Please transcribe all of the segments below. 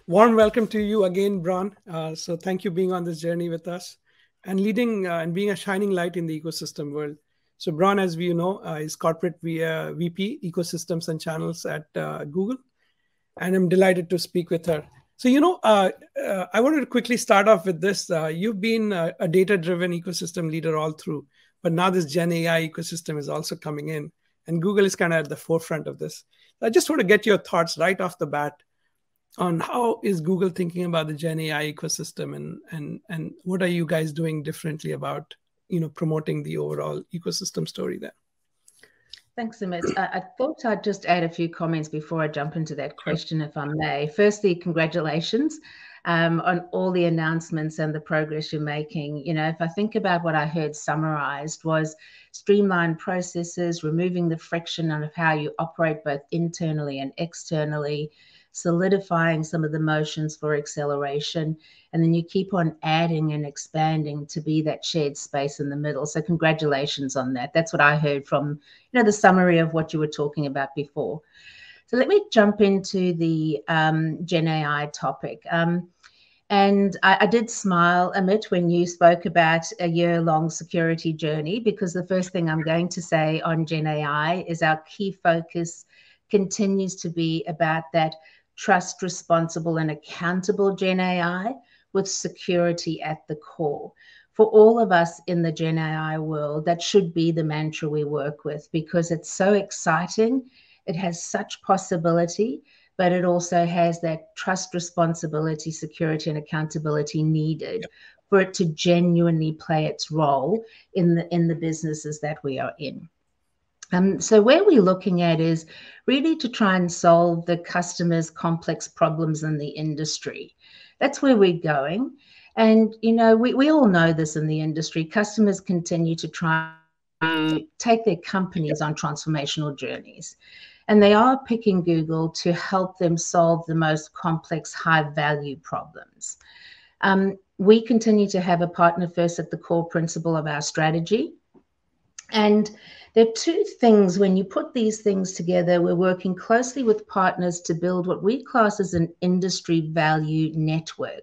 Warm welcome to you again, Bron. So thank you being on this journey with us and leading and being a shining light in the ecosystem world. So Bron, as we know, is corporate VP ecosystems and channels at Google, and I'm delighted to speak with her. So I wanted to quickly start off with this. You've been a data-driven ecosystem leader all through, but now this Gen AI ecosystem is also coming in, and Google is kind of at the forefront of this. I just want to get your thoughts right off the bat on how is Google thinking about the Gen AI ecosystem, and what are you guys doing differently about promoting the overall ecosystem story there? Thanks, Amit. I thought I'd just add a few comments before I jump into that question, Sure. if I may. Firstly, congratulations on all the announcements and the progress you're making. If I think about what I heard summarized was streamlined processes, removing the friction of how you operate both internally and externally, solidifying some of the motions for acceleration, and then you keep on adding and expanding to be that shared space in the middle. So congratulations on that. That's what I heard from the summary of what you were talking about before. So let me jump into the Gen AI topic. And I did smile, Amit, when you spoke about a year-long security journey, because the first thing I'm going to say on Gen AI is our key focus continues to be about that trust, responsible, and accountable Gen AI with security at the core. For all of us in the Gen AI world, that should be the mantra we work with, because it's so exciting. It has such possibility, but it also has that trust, responsibility, security, and accountability needed for it to genuinely play its role in the businesses that we are in. So where we're looking at is really to try and solve the customer's complex problems in the industry. That's where we're going. And, we all know this in the industry. Customers continue to try to take their companies on transformational journeys. And they are picking Google to help them solve the most complex, high-value problems. We continue to have a partner first at the core principle of our strategy. And there are two things. When you put these things together, we're working closely with partners to build what we class as an industry value network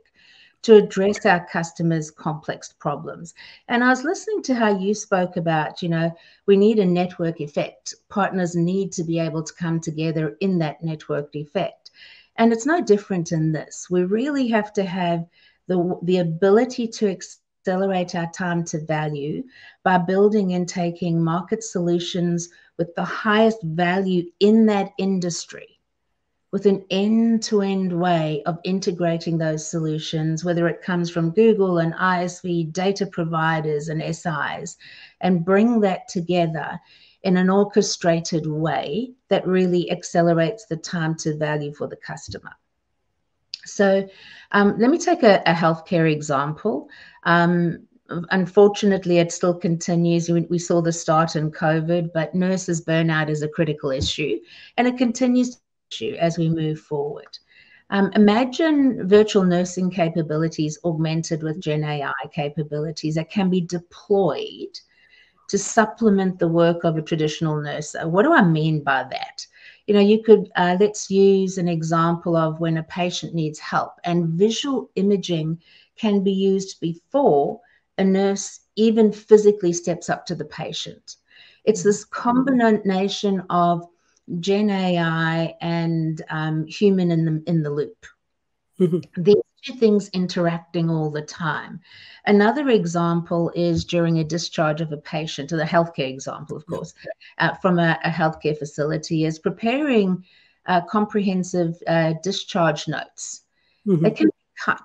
to address our customers' complex problems. And I was listening to how you spoke about, we need a network effect. Partners need to be able to come together in that network effect. And it's no different in this. We really have to have the ability to accelerate our time to value by building and taking market solutions with the highest value in that industry, with an end-to-end way of integrating those solutions, whether it comes from Google and ISV data providers and SIs, and bring that together in an orchestrated way that really accelerates the time to value for the customer. So let me take a healthcare example. Unfortunately, it still continues. We saw the start in COVID, but nurses' burnout is a critical issue, and it continues to be an issue as we move forward. Imagine virtual nursing capabilities augmented with Gen AI capabilities that can be deployed to supplement the work of a traditional nurse. What do I mean by that? You could, let's use an example of when a patient needs help, and visual imaging can be used before a nurse even physically steps up to the patient. It's this combination of Gen AI and human in the loop. These two things interacting all the time. Another example is during a discharge of a patient, the healthcare example, of course, from a healthcare facility, is preparing comprehensive discharge notes. They can be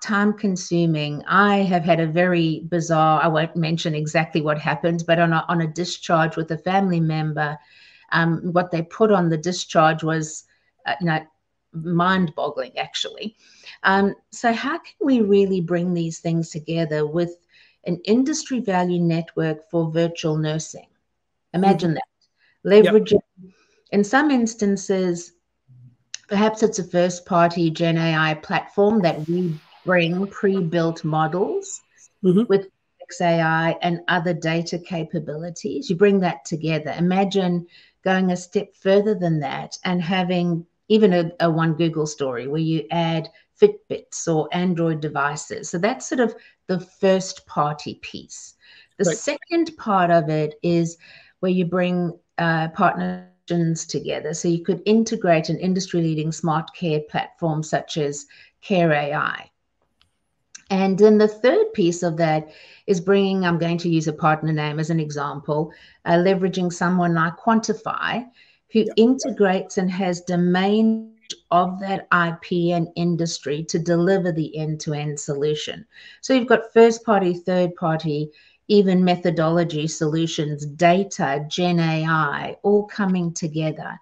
time consuming. I have had a very bizarre, I won't mention exactly what happened, but on a discharge with a family member, what they put on the discharge was, mind-boggling, actually. So how can we really bring these things together with an industry value network for virtual nursing? Imagine that. Leveraging, in some instances, perhaps it's a first-party Gen AI platform that we bring pre-built models with XAI and other data capabilities. You bring that together. Imagine going a step further than that and having even a one Google story where you add Fitbits or Android devices. So that's sort of the first party piece. The Right. second part of it is where you bring partners together. So you could integrate an industry leading smart care platform such as Care AI. And then the third piece of that is bringing, I'm going to use a partner name as an example, leveraging someone like Quantify, who integrates and has domain of that IP and industry to deliver the end-to-end solution. So you've got first party, third party, even methodology solutions, data, Gen AI, all coming together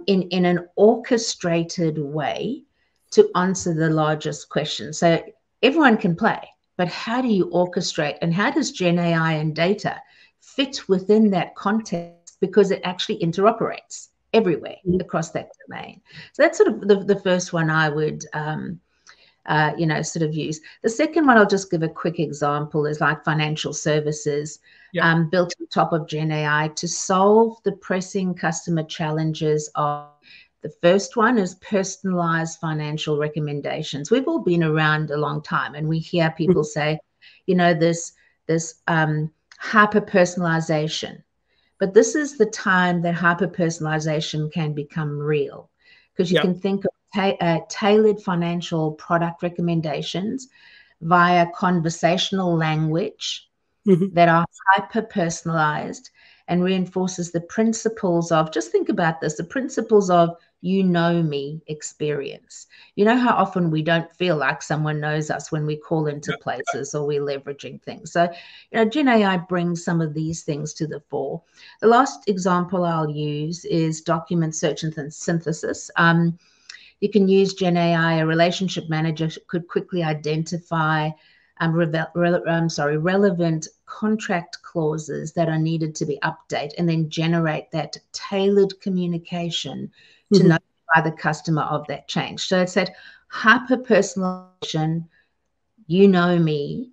in an orchestrated way to answer the largest question. So everyone can play, but how do you orchestrate, and how does Gen AI and data fit within that context, because it actually interoperates everywhere across that domain? So that's sort of the first one I would sort of use. The second one, I'll just give a quick example, is like financial services built on top of Gen AI to solve the pressing customer challenges of. The first one is personalized financial recommendations. We've all been around a long time, and we hear people say, this hyper personalization. But this is the time that hyper personalization can become real, because you can think of tailored financial product recommendations via conversational language that are hyper personalized and reinforces the principles of, just think about this, the principles of me experience. You know how often we don't feel like someone knows us when we call into places or we're leveraging things. So, Gen AI brings some of these things to the fore. The last example I'll use is document search and synthesis. You can use Gen AI. A relationship manager could quickly identify relevant contract clauses that are needed to be updated, and then generate that tailored communication to notify the customer of that change. So it's that hyper personalization, me,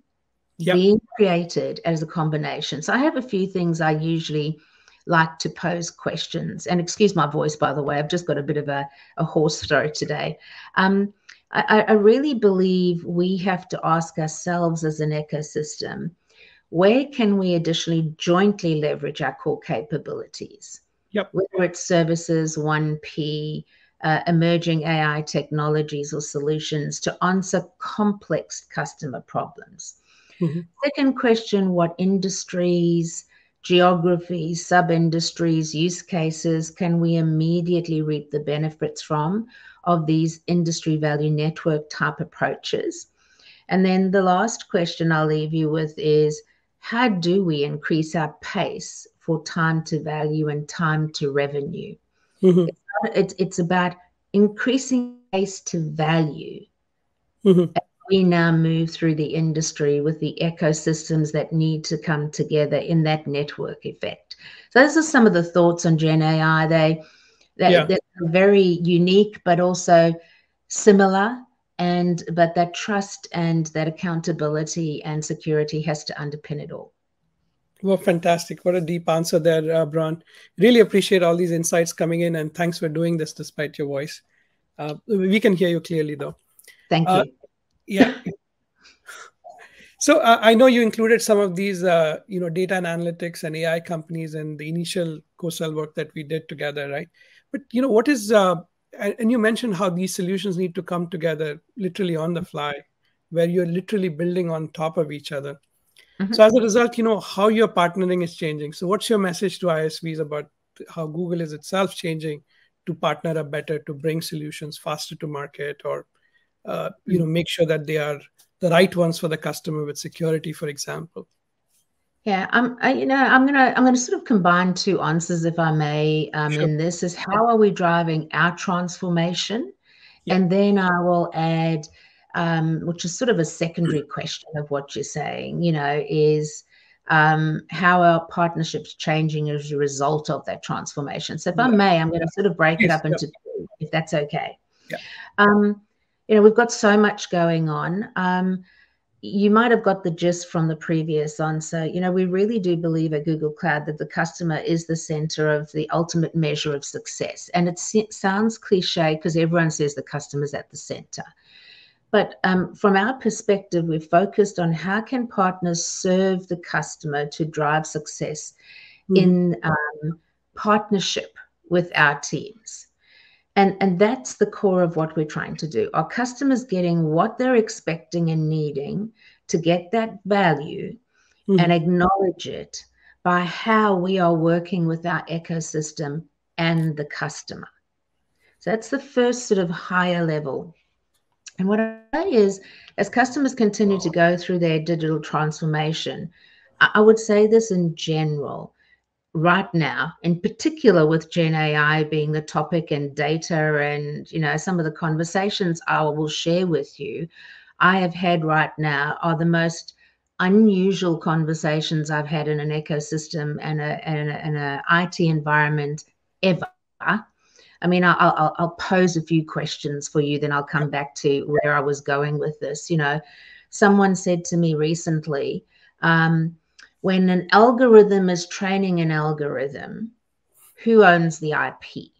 being created as a combination. So I have a few things I usually like to pose questions, and excuse my voice, by the way, I've just got a bit of a hoarse throat today. I really believe we have to ask ourselves as an ecosystem, where can we additionally jointly leverage our core capabilities? Whether it's services, 1P, emerging AI technologies or solutions to answer complex customer problems. Second question, what industries, geographies, sub-industries, use cases can we immediately reap the benefits from of these industry value network type approaches? And then the last question I'll leave you with is, how do we increase our pace for time to value and time to revenue? It's about increasing pace to value. We now move through the industry with the ecosystems that need to come together in that network effect. So those are some of the thoughts on Gen AI. They're very unique, but also similar. But that trust and that accountability and security has to underpin it all. Well, fantastic. What a deep answer there, Bron. Really appreciate all these insights coming in, and thanks for doing this despite your voice. We can hear you clearly, though. Thank you. Yeah. So I know you included some of these, data and analytics and AI companies in the initial co-sell work that we did together, right? But, what is, and you mentioned how these solutions need to come together literally on the fly, where you're literally building on top of each other. So as a result, how your partnering is changing. So what's your message to ISVs about how Google is itself changing to partner up better, to bring solutions faster to market, or, make sure that they are the right ones for the customer with security, for example? Yeah, I'm gonna sort of combine two answers, if I may. In this is, how are we driving our transformation, and then I will add, which is sort of a secondary question of what you're saying. Is how are partnerships changing as a result of that transformation? So if I may, I'm going to sort of break it up into two, if that's okay. We've got so much going on. You might have got the gist from the previous answer. We really do believe at Google Cloud that the customer is the center of the ultimate measure of success. And it sounds cliche because everyone says the customer's at the center. But from our perspective, we're focused on how can partners serve the customer to drive success in partnership with our teams. And that's the core of what we're trying to do. Are customers getting what they're expecting and needing to get that value and acknowledge it by how we are working with our ecosystem and the customer? So that's the first sort of higher level. And what I say is, as customers continue to go through their digital transformation, I would say this in general, right now, in particular with Gen AI being the topic and data and, you know, some of the conversations I will share with you, I have had right now are the most unusual conversations I've had in an ecosystem and a IT environment ever. I mean, I'll pose a few questions for you, then I'll come back to where I was going with this. You know, someone said to me recently, when an algorithm is training an algorithm, who owns the IP?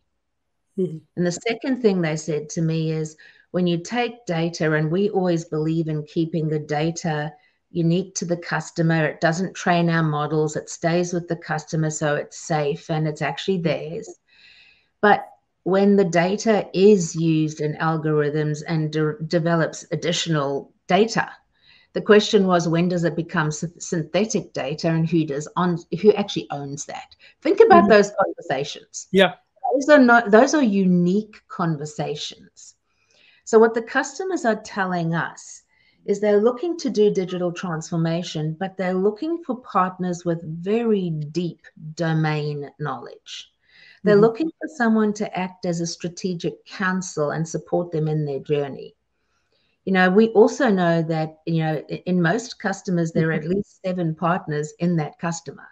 And the second thing they said to me is, when you take data, and we always believe in keeping the data unique to the customer, it doesn't train our models, it stays with the customer, so it's safe and it's actually theirs. But when the data is used in algorithms and develops additional data, the question was, when does it become synthetic data, and who actually owns that? Think about those conversations. Yeah, those are unique conversations. So what the customers are telling us is they're looking to do digital transformation, but they're looking for partners with very deep domain knowledge. They're looking for someone to act as a strategic counsel and support them in their journey. You know, we also know that, you know, in most customers, there are at least 7 partners in that customer.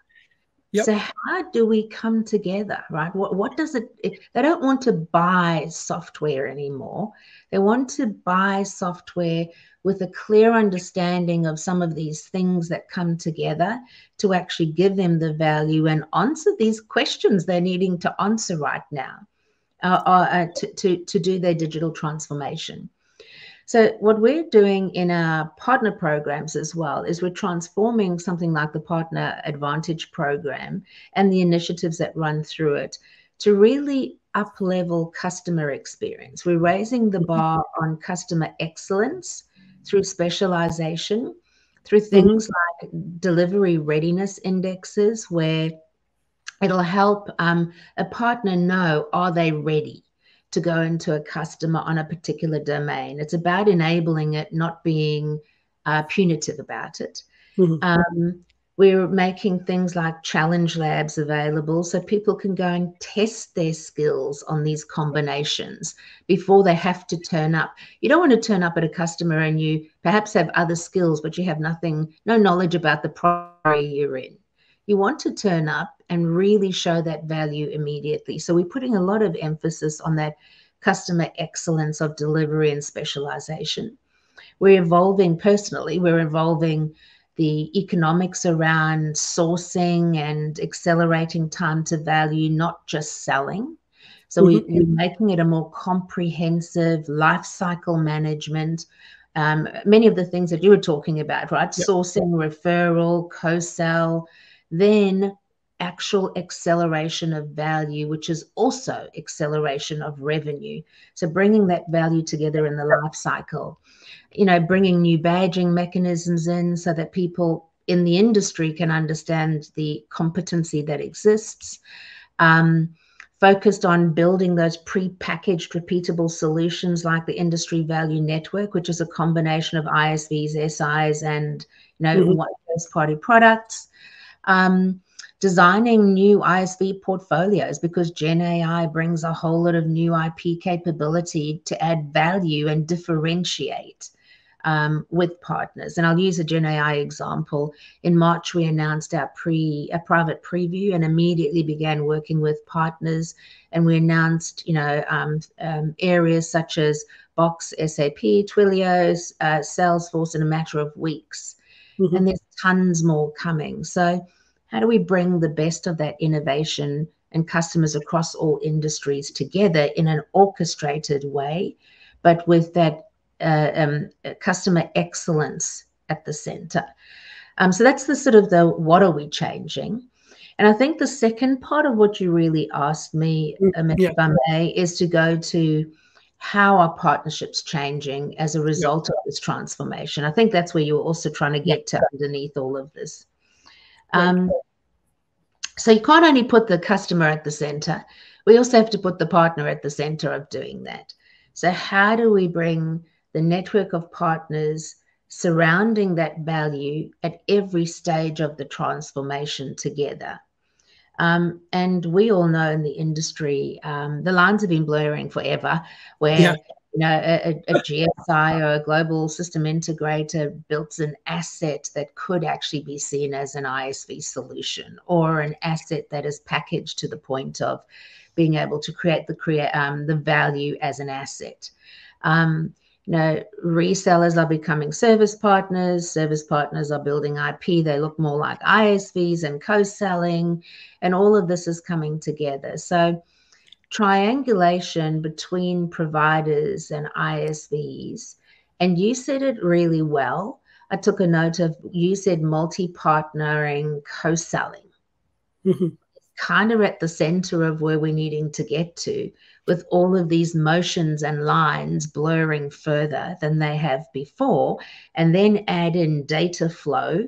Yep. So how do we come together, right? What does it, they don't want to buy software anymore. They want to buy software with a clear understanding of some of these things that come together to actually give them the value and answer these questions they're needing to answer right now to do their digital transformation. So what we're doing in our partner programs as well is we're transforming something like the Partner Advantage program and the initiatives that run through it to really up-level customer experience. We're raising the bar on customer excellence through specialization, through things like delivery readiness indexes, where it'll help a partner know, are they ready to go into a customer on a particular domain? It's about enabling it, not being punitive about it. We're making things like challenge labs available so people can go and test their skills on these combinations before they have to turn up. You don't want to turn up at a customer and you perhaps have other skills, but you have no knowledge about the product you're in. You want to turn up and really show that value immediately. So we're putting a lot of emphasis on that customer excellence of delivery and specialization. We're evolving the economics around sourcing and accelerating time to value, not just selling. So we're making it a more comprehensive life cycle management. Many of the things that you were talking about, right? Yep. Sourcing, referral, co-sell, then actual acceleration of value, which is also acceleration of revenue. So bringing that value together in the life cycle, you know, bringing new badging mechanisms in so that people in the industry can understand the competency that exists. Focused on building those pre-packaged repeatable solutions like the Industry Value Network, which is a combination of ISVs, SIs, and, you know, first-party products. Designing new ISV portfolios, because Gen AI brings a whole lot of new IP capability to add value and differentiate with partners. And I'll use a Gen AI example. In March, we announced our private preview and immediately began working with partners. And we announced, you know, areas such as Box, SAP, Twilio, Salesforce in a matter of weeks. And there's tons more coming. So how do we bring the best of that innovation and customers across all industries together in an orchestrated way, but with that customer excellence at the center. So that's the sort of the what are we changing? And I think the second part of what you really asked me, Yeah, if I may, is to go to how are partnerships changing as a yeah, result of this transformation. I think that's where you're also trying to yeah, get to underneath all of this. right. So you can't only put the customer at the center, we also have to put the partner at the center of doing that. So how do we bring the network of partners surrounding that value at every stage of the transformation together? And we all know in the industry, the lines have been blurring forever, Yeah, where a GSI or a global system integrator builds an asset that could actually be seen as an ISV solution, or an asset that is packaged to the point of being able to create the value as an asset. Resellers are becoming service partners are building IP, they look more like ISVs and co-selling, and all of this is coming together. So triangulation between providers and ISVs, and you said it really well. I took a note of, you said multi-partnering, co-selling, mhm, kind of at the center of where we're needing to get to, with all of these motions and lines blurring further than they have before, and then add in data flow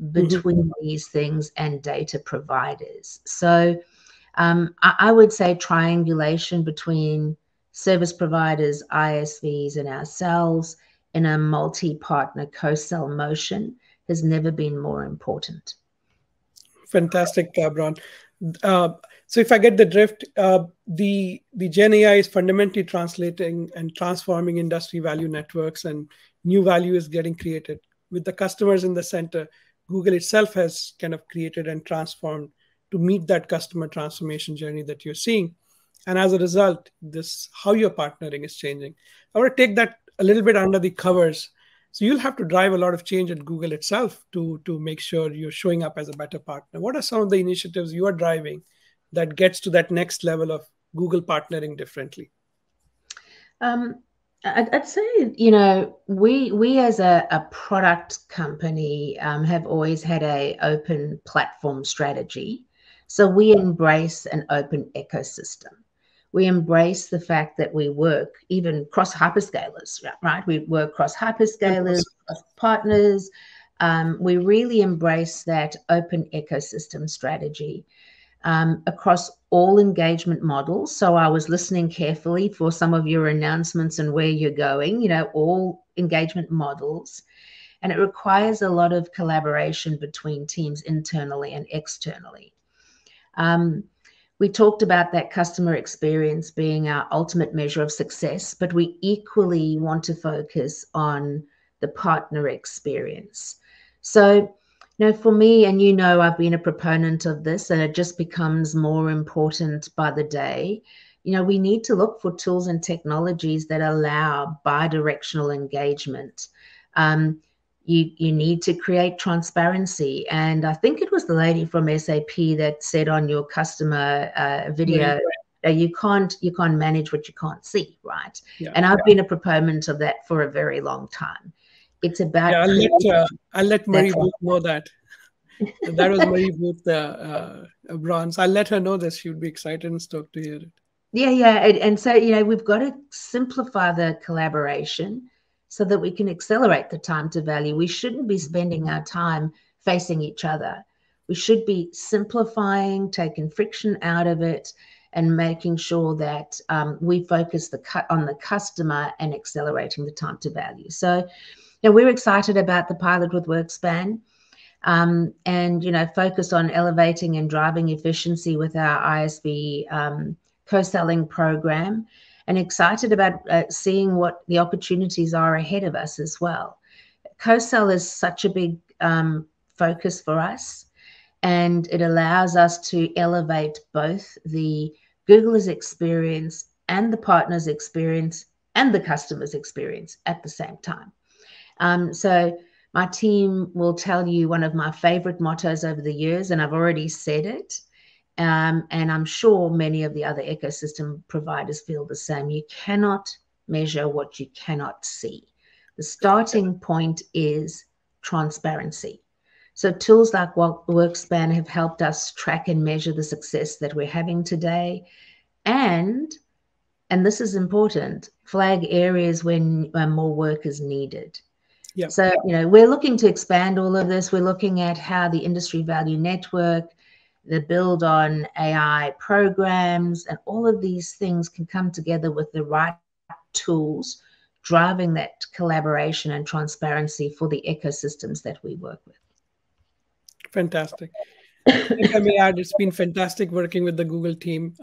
mhm. between these things and data providers. So I would say triangulation between service providers, ISVs, and ourselves in a multi-partner co-sell motion has never been more important. Fantastic, Bron. Uh, so if I get the drift, the Gen AI is fundamentally translating and transforming industry value networks, and new value is getting created with the customers in the center. Google itself has kind of created and transformed to meet that customer transformation journey that you're seeing, and as a result, this how you're partnering is changing. I want to take that a little bit under the covers. So you'll have to drive a lot of change at Google itself to make sure you're showing up as a better partner. What are some of the initiatives you are driving that gets to that next level of Google partnering differently? Um, I'd say, we as a product company have always had a open platform strategy. So we embrace an open ecosystem. We embrace the fact that we work even cross hyperscalers, right? We work cross hyperscalers, 100%. cross partners. We really embrace that open ecosystem strategy across all engagement models. So I was listening carefully for some of your announcements and where you're going, all engagement models. And it requires a lot of collaboration between teams internally and externally. We talked about that customer experience being our ultimate measure of success, but we equally want to focus on the partner experience. So, for me, and I've been a proponent of this, and it just becomes more important by the day. We need to look for tools and technologies that allow bi-directional engagement. You need to create transparency. And I think it was the lady from SAP that said on your customer video, you can't manage what you can't see, right? Yeah. And I've been a proponent of that for a very long time. It's about Yeah, I'll let Marie Booth know that. That was Marie Booth, Bronze. I'll let her know this. She would be excited and stoked to hear it. Yeah. And so, we've got to simplify the collaboration so that we can accelerate the time to value. We shouldn't be spending our time facing each other. We should be simplifying, taking friction out of it, and making sure that we focus on the customer and accelerating the time to value. So, we're excited about the pilot with WorkSpan. And focus on elevating and driving efficiency with our ISV co-selling program, and excited about seeing what the opportunities are ahead of us as well. Co-sell is such a big focus for us, and it allows us to elevate both the Googler's experience and the partner's experience and the customer's experience at the same time. So my team will tell you one of my favorite mottos over the years, and I've already said it, and I'm sure many of the other ecosystem providers feel the same. You cannot measure what you cannot see. The starting point is transparency. So tools like WorkSpan have helped us track and measure the success that we're having today, and this is important, flag areas when more work is needed. Yeah. So, we're looking to expand all of this. We're looking at how the industry value network, the build on AI programs, and all of these things can come together with the right tools, driving that collaboration and transparency for the ecosystems that we work with. Fantastic. If I may add, it's been fantastic working with the Google team.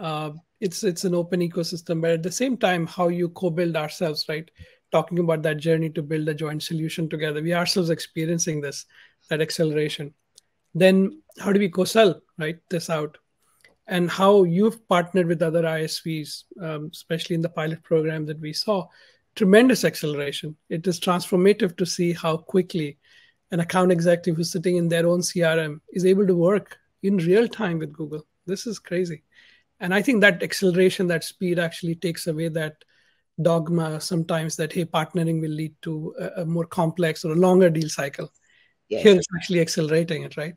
It's an open ecosystem, but at the same time, how you co-build ourselves, right? Talking about that journey to build a joint solution together, we ourselves experiencing that acceleration. Then how do we co-sell, right, this out? And how you've partnered with other ISVs, especially in the pilot program that we saw, tremendous acceleration. It is transformative to see how quickly an account executive who's sitting in their own CRM is able to work in real time with Google. This is crazy. And I think that acceleration, that speed actually takes away that dogma sometimes that, hey, partnering will lead to a more complex or a longer deal cycle. Yes. Here it's actually accelerating it, right?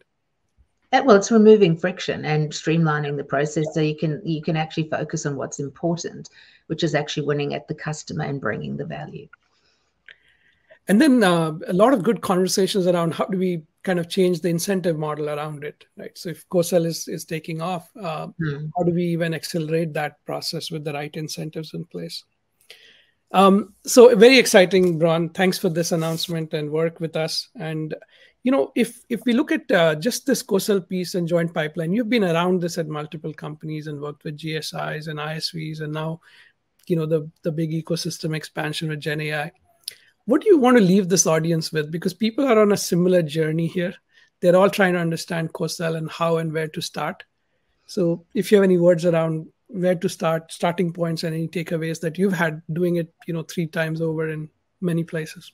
Well, it's removing friction and streamlining the process so you can actually focus on what's important, which is actually winning at the customer and bringing the value. And then a lot of good conversations around how do we kind of change the incentive model around it, right? So if co-sell is taking off, how do we even accelerate that process with the right incentives in place? So very exciting, Bron. Thanks for this announcement and work with us. And if we look at just this co-sell piece and joint pipeline, you've been around this at multiple companies and worked with GSIs and ISVs, and now the big ecosystem expansion with Gen AI. What do you want to leave this audience with? Because people are on a similar journey here. They're all trying to understand co-sell and how and where to start. So if you have any words around where to start, starting points, and any takeaways that you've had doing it, 3 times over in many places.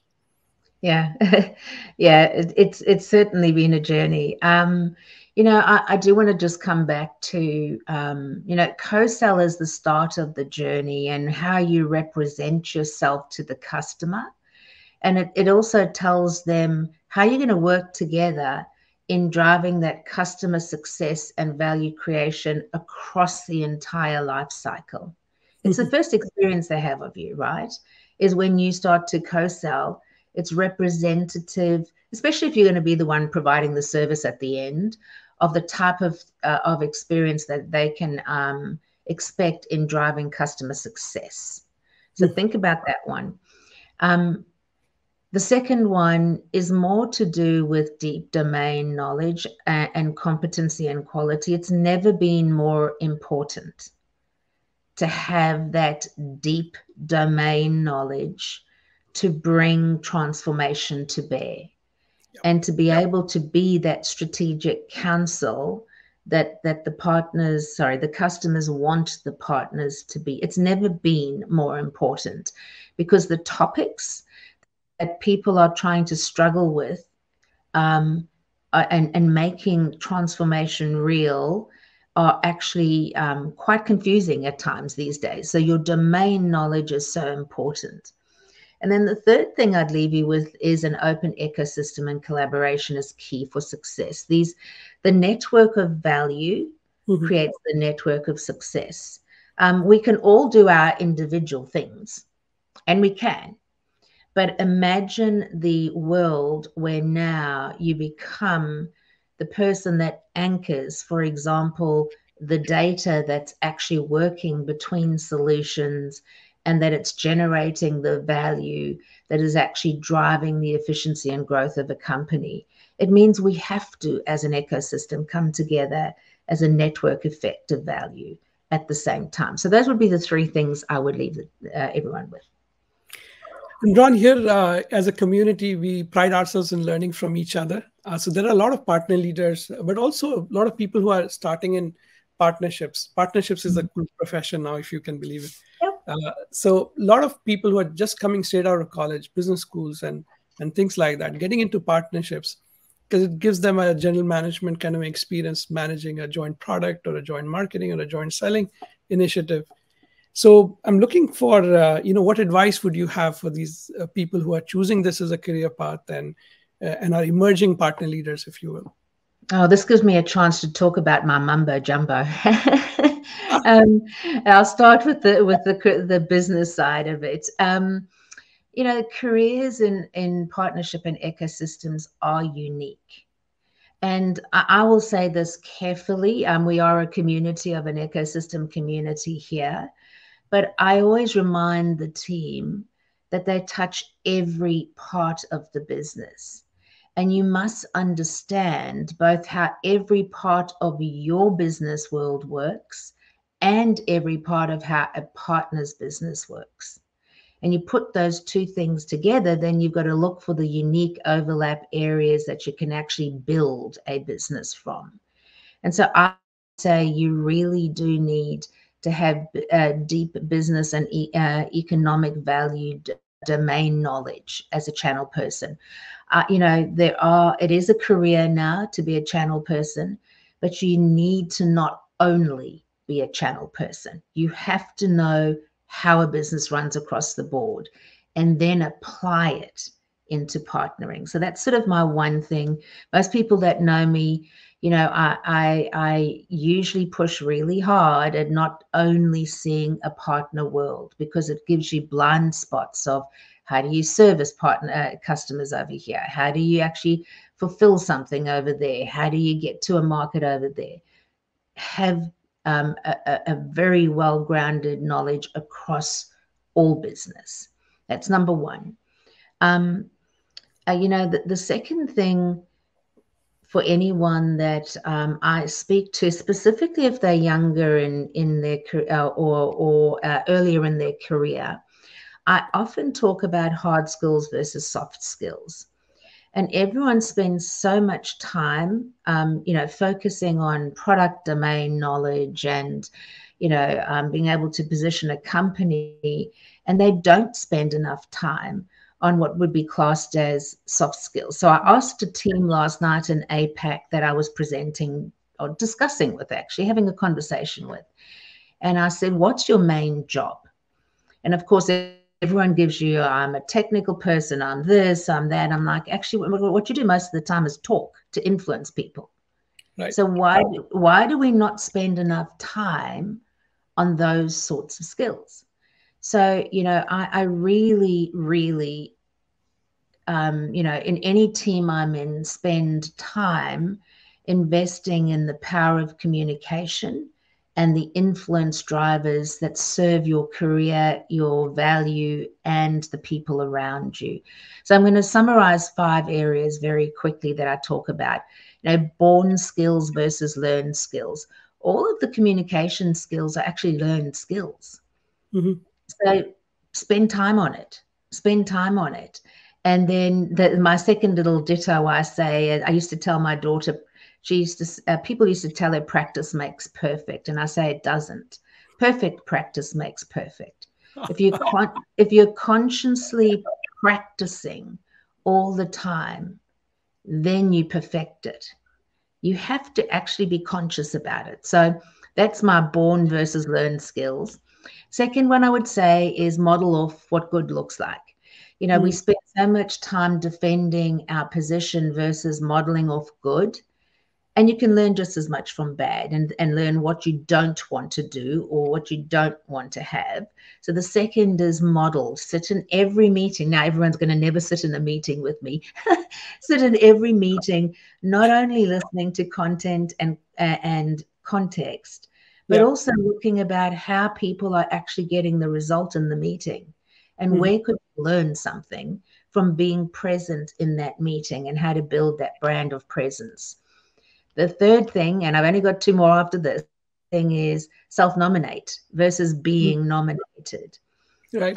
Yeah, yeah, it's certainly been a journey. I do want to just come back to, co-sell is the start of the journey and how you represent yourself to the customer. And it also tells them how you're going to work together in driving that customer success and value creation across the entire life cycle. It's the first experience they have of you, right? Is when you start to co-sell. It's representative, especially if you're going to be the one providing the service at the end, of the type of experience that they can expect in driving customer success. So think about that one. The second one is more to do with deep domain knowledge and competency and quality. It's never been more important to have that deep domain knowledge to bring transformation to bear, and to be able to be that strategic counsel that the customers want the partners to be. It's never been more important, because the topics that people are trying to struggle with and making transformation real are actually quite confusing at times these days. So your domain knowledge is so important. And then the third thing I'd leave you with is an open ecosystem, and collaboration is key for success. The network of value creates the network of success. We can all do our individual things, and we can. But imagine the world where now you become the person that anchors, for example, the data that's actually working between solutions, and that it's generating the value that is actually driving the efficiency and growth of a company. It means we have to, as an ecosystem, come together as a network effect of value at the same time. So those would be the 3 things I would leave everyone with. And Ron, here as a community, we pride ourselves in learning from each other. So there are a lot of partner leaders, but also a lot of people who are starting in partnerships. Partnerships is a cool profession now, if you can believe it. Yep. So a lot of people who are just coming straight out of college, business schools and things like that, getting into partnerships, because it gives them a general management kind of experience managing a joint product or a joint marketing or a joint selling initiative. So I'm looking for, what advice would you have for these people who are choosing this as a career path and are emerging partner leaders, if you will? Oh, this gives me a chance to talk about my mumbo jumbo. um, I'll start with the business side of it. Careers in partnership and ecosystems are unique. And I will say this carefully. We are a community of an ecosystem community here. But I always remind the team that they touch every part of the business. And you must understand both how every part of your business world works and every part of how a partner's business works. And you put those two things together, then you've got to look for the unique overlap areas that you can actually build a business from. And so I say you really do need to have deep business and economic value domain knowledge as a channel person. It is a career now to be a channel person, but you need to not only be a channel person. You have to know how a business runs across the board and then apply it into partnering. So that's sort of my one thing. Most people that know me, I usually push really hard at not only seeing a partner world, because it gives you blind spots of how do you service customers over here? How do you actually fulfill something over there? How do you get to a market over there? Have a very well-grounded knowledge across all business. That's number one. The second thing for anyone that I speak to, specifically if they're younger in their or earlier in their career, I often talk about hard skills versus soft skills. And everyone spends so much time, focusing on product domain knowledge and, being able to position a company, and they don't spend enough time on what would be classed as soft skills. So I asked a team last night in APAC that I was presenting or discussing with, actually having a conversation with. And I said, what's your main job? And of course, everyone gives you, I'm a technical person, I'm this, I'm that. I'm like, actually, what you do most of the time is talk to influence people. Right. So why do we not spend enough time on those sorts of skills? So, I really, really, in any team I'm in, spend time investing in the power of communication and the influence drivers that serve your career, your value, and the people around you. So I'm going to summarize 5 areas very quickly that I talk about. Born skills versus learned skills. All of the communication skills are actually learned skills. Mm-hmm. So spend time on it. Spend time on it. And then my second little ditto, I say, I used to tell my daughter, people used to tell her practice makes perfect. And I say it doesn't. Perfect practice makes perfect. If you're consciously practicing all the time, then you perfect it. You have to actually be conscious about it. So that's my born versus learned skills. Second one I would say is model off what good looks like. We spend so much time defending our position versus modeling off good. And you can learn just as much from bad and learn what you don't want to do or what you don't want to have. So the second is model. Sit in every meeting. Now, everyone's going to never sit in a meeting with me. Sit in every meeting, not only listening to content and context, but also looking about how people are actually getting the result in the meeting and where could you learn something from being present in that meeting and how to build that brand of presence. The third thing, and I've only got 2 more after this, thing is self-nominate versus being nominated. Right.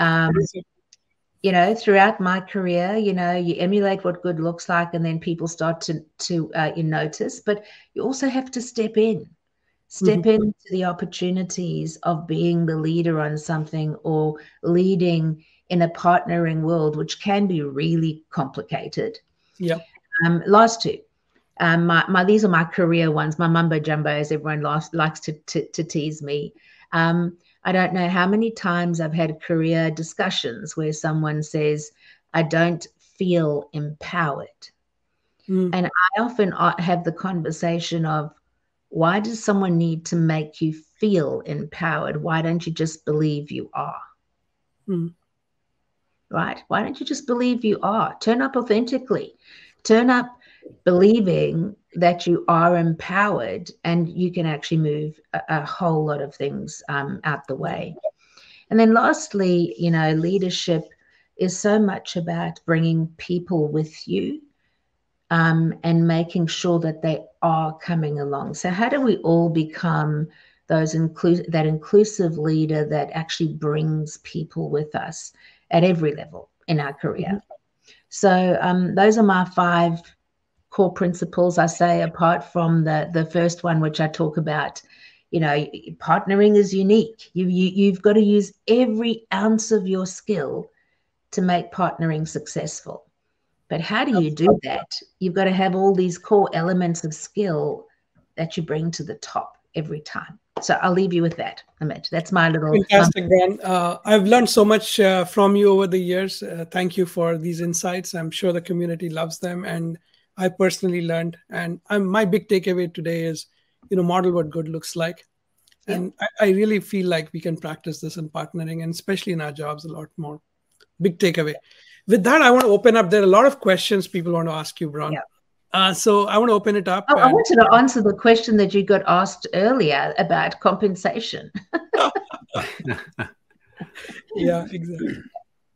Throughout my career, you emulate what good looks like, and then people start to you notice, but you also have to step into the opportunities of being the leader on something or leading in a partnering world, which can be really complicated. Yeah. Last 2. These are my career ones, my mumbo jumbo, as everyone likes to tease me. I don't know how many times I've had career discussions where someone says, I don't feel empowered. And I often have the conversation of, why does someone need to make you feel empowered? Why don't you just believe you are? Right? Why don't you just believe you are? Turn up authentically. Turn up believing that you are empowered, and you can actually move a whole lot of things out the way. And then lastly, leadership is so much about bringing people with you, and making sure that they are coming along. So how do we all become that inclusive leader that actually brings people with us at every level in our career? So those are my 5 core principles. I say, apart from the first one, which I talk about, partnering is unique. You've got to use every ounce of your skill to make partnering successful. But how do you do that? You've got to have all these core elements of skill that you bring to the top every time. So I'll leave you with that, Amit. That's my little... Fantastic, Bron. I've learned so much from you over the years. Thank you for these insights. I'm sure the community loves them, and I personally learned. And my big takeaway today is, model what good looks like. And I really feel like we can practice this in partnering, and especially in our jobs, a lot more. Big takeaway. With that, I want to open up. There are a lot of questions people want to ask you, Bron. So I want to open it up. I wanted to answer the question that you got asked earlier about compensation. Yeah, exactly.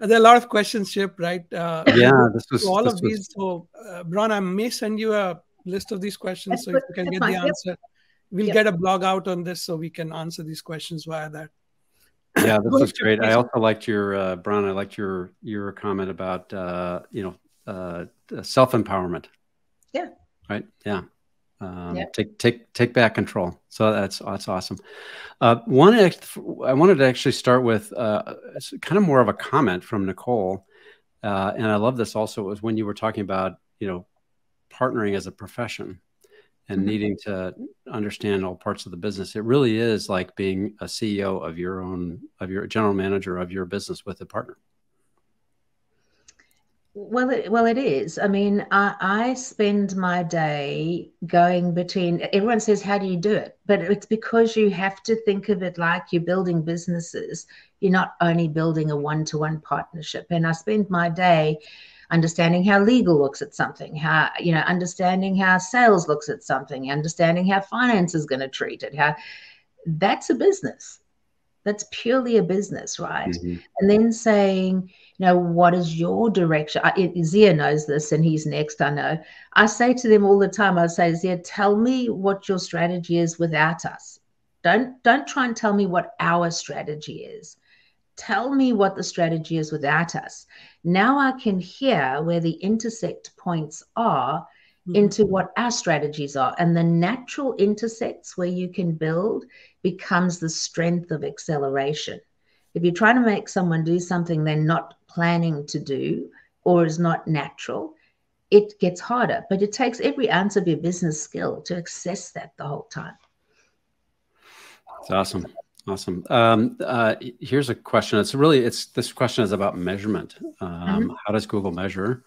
There are a lot of questions, Chip, right? This was all of these. So, Bron, I may send you a list of these questions. So if you can get the answer, we'll get a blog out on this so we can answer these questions via that. Yeah, this was great. I also liked your Bron. I liked your comment about self-empowerment. Yeah. Right. Yeah. Take back control. So that's awesome. I wanted to actually start with kind of more of a comment from Nicole, and I love this. Also, was when you were talking about partnering as a profession and needing to understand all parts of the business. It really is like being a CEO of your general manager of your business with a partner. Well, it is. I mean, I spend my day going between, everyone says, how do you do it? But it's because you have to think of it like you're building businesses. You're not only building a one-to-one partnership. And I spend my day understanding how legal looks at something, how, understanding how sales looks at something, understanding how finance is going to treat it, that's a business. That's purely a business, right? And then saying, what is your direction? Zia knows this, and he's next, I know. I say to them all the time, I say, Zia, tell me what your strategy is without us. Don't try and tell me what our strategy is. Tell me what the strategy is without us. Now I can hear where the intersect points are into what our strategies are. And the natural intersects where you can build becomes the strength of acceleration. If you're trying to make someone do something they're not planning to do or is not natural, it gets harder. But it takes every ounce of your business skill to access that the whole time. That's awesome. Awesome. Here's a question. This question is about measurement. How does Google measure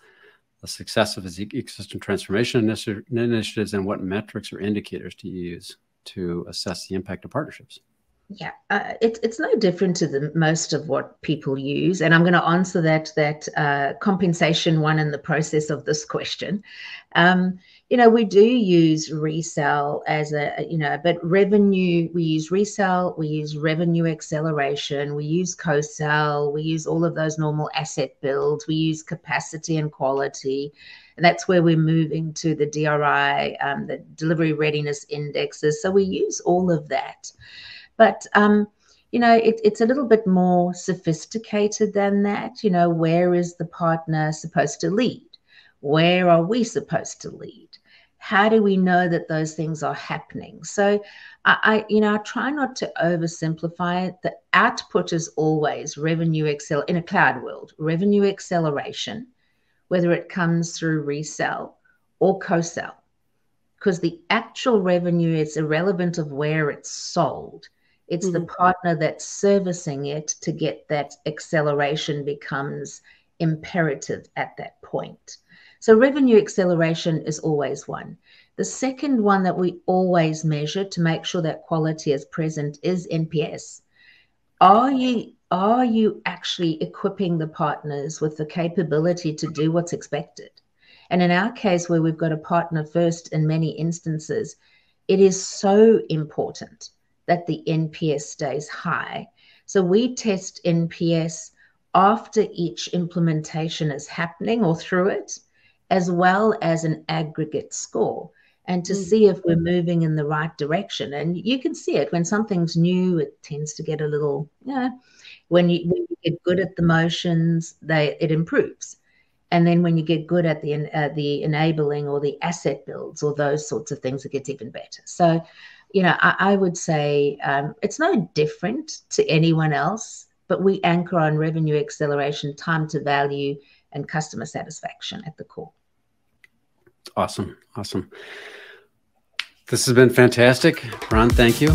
the success of its ecosystem transformation initiatives, and what metrics or indicators do you use to assess the impact of partnerships? Yeah, it's no different to most of what people use. And I'm going to answer that compensation one in the process of this question. We do use resell as but revenue, we use resell, we use revenue acceleration, we use co-sell, we use all of those normal asset builds, we use capacity and quality. And that's where we're moving to the DRI, the delivery readiness indexes. So we use all of that. But, it's a little bit more sophisticated than that. Where is the partner supposed to lead? Where are we supposed to lead? How do we know that those things are happening? So I try not to oversimplify it. The output is always revenue in a cloud world, revenue acceleration, whether it comes through resell or co-sell, because the actual revenue is irrelevant of where it's sold. It's the partner that's servicing it to get that acceleration becomes imperative at that point. So revenue acceleration is always one. The second one that we always measure to make sure that quality is present is NPS. Are you actually equipping the partners with the capability to do what's expected? And in our case, where we've got a partner first in many instances, it is so important that the NPS stays high. So we test NPS after each implementation is happening or through it, as well as an aggregate score, and to see if we're moving in the right direction. And you can see it when something's new, it tends to get a little, when you get good at the motions, it improves. And then when you get good at the enabling or the asset builds or those sorts of things, it gets even better. So, I would say it's no different to anyone else, but we anchor on revenue acceleration, time to value, and customer satisfaction at the core. Awesome. Awesome. This has been fantastic. Ron, thank you.